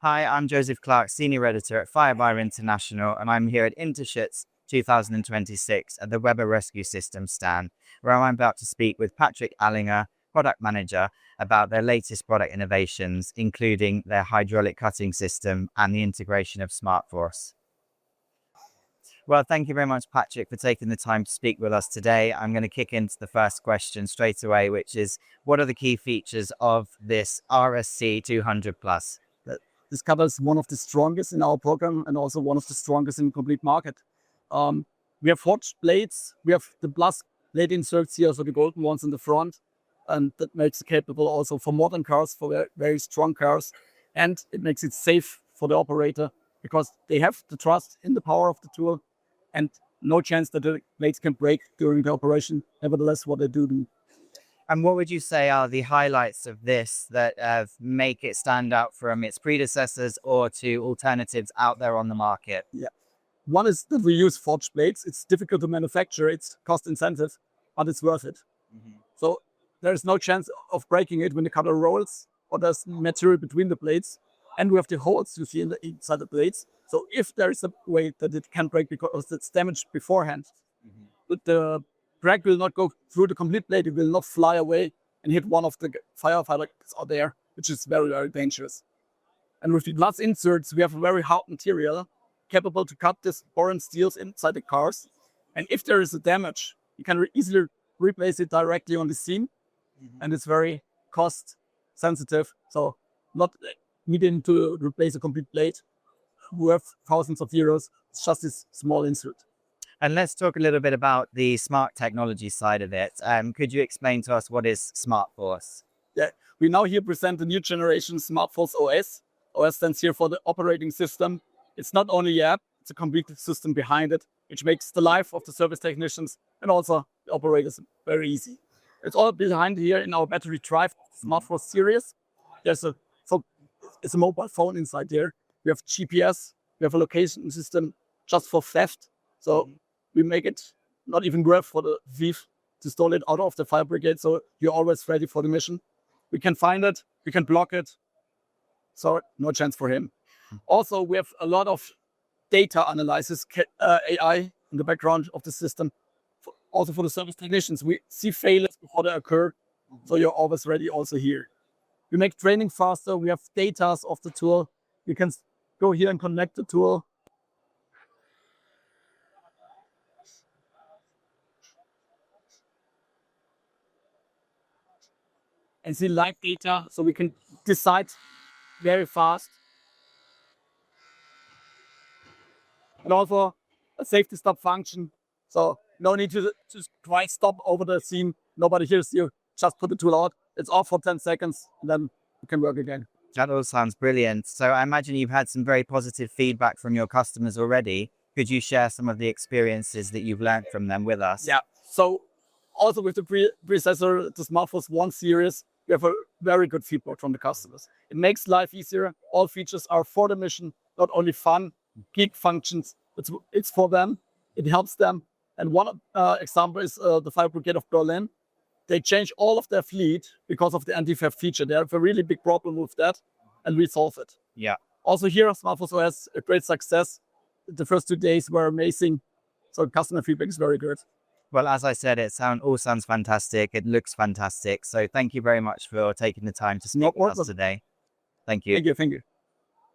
Hi, I'm Joseph Clarke, Senior Editor at Firefighter International, and I'm here at Interschutz 2026 at the WEBER Rescue Systems stand, where I'm about to speak with Patrick Allinger, Product Manager, about their latest product innovations, including their hydraulic cutting system and the integration of SmartForce. Well, thank you very much, Patrick, for taking the time to speak with us today. I'm going to kick into the first question straight away, which is, what are the key features of this RSC 200 Plus? This cutter is one of the strongest in our program and also one of the strongest in the complete market. We have forged blades. We have the plus blade inserts here, so the golden ones in the front. And that makes it capable also for modern cars, for very, very strong cars. And it makes it safe for the operator because they have the trust in the power of the tool and no chance that the blades can break during the operation. Nevertheless, what they do. And what would you say are the highlights of this that make it stand out from its predecessors or to alternatives out there on the market? Yeah. One is that we use forged blades. It's difficult to manufacture. It's cost incentive, but it's worth it. So there's no chance of breaking it when the cutter rolls or there's material between the blades. And we have the holes you see inside the blades. So if there is a way that it can break because it's damaged beforehand, but the crack will not go through the complete blade. It will not fly away and hit one of the firefighters out there, which is very, very dangerous. And with the glass inserts, we have a very hard material capable to cut these foreign steels inside the cars. And if there is a damage, you can easily replace it directly on the scene. And it's very cost sensitive. So not needing to replace a complete blade worth thousands of euros. It's just this small insert. And let's talk a little bit about the smart technology side of it. Could you explain to us what is SmartForce? Yeah, we now here present the new generation SmartForce OS. OS stands here for the operating system. It's not only an app, it's a complete system behind it, which makes the life of the service technicians and also the operators very easy. It's all behind here in our battery drive SmartForce series. It's a mobile phone inside there. We have GPS, we have a location system just for theft. So we make it not even worth for the thief to steal it out of the fire brigade. So you're always ready for the mission. We can find it, we can block it. So no chance for him. Also, we have a lot of data analysis, AI in the background of the system. Also for the service technicians, we see failures before they occur. So you're always ready also here. We make training faster. We have data of the tool. You can go here and connect the tool. And see live data, so we can decide very fast. And also a safety stop function, so no need to try stop over the scene. Nobody hears you. Just put the tool out. It's off for 10 seconds, and then you can work again. That all sounds brilliant. So I imagine you've had some very positive feedback from your customers already. Could you share some of the experiences that you've learned from them with us? Yeah. So also with the predecessor, the SmartForce 1 series, we have a very good feedback from the customers. It makes life easier. All features are for the mission, not only fun, geek functions. It's for them. It helps them. And one example is the Fire Brigade of Berlin. They changed all of their fleet because of the anti-theft feature. They have a really big problem with that, and we solve it. Yeah. Also here, SmartForce OS, a great success. The first 2 days were amazing. So customer feedback is very good. Well, as I said, it all sounds fantastic. It looks fantastic. So thank you very much for taking the time to speak with us today. Thank you. Thank you.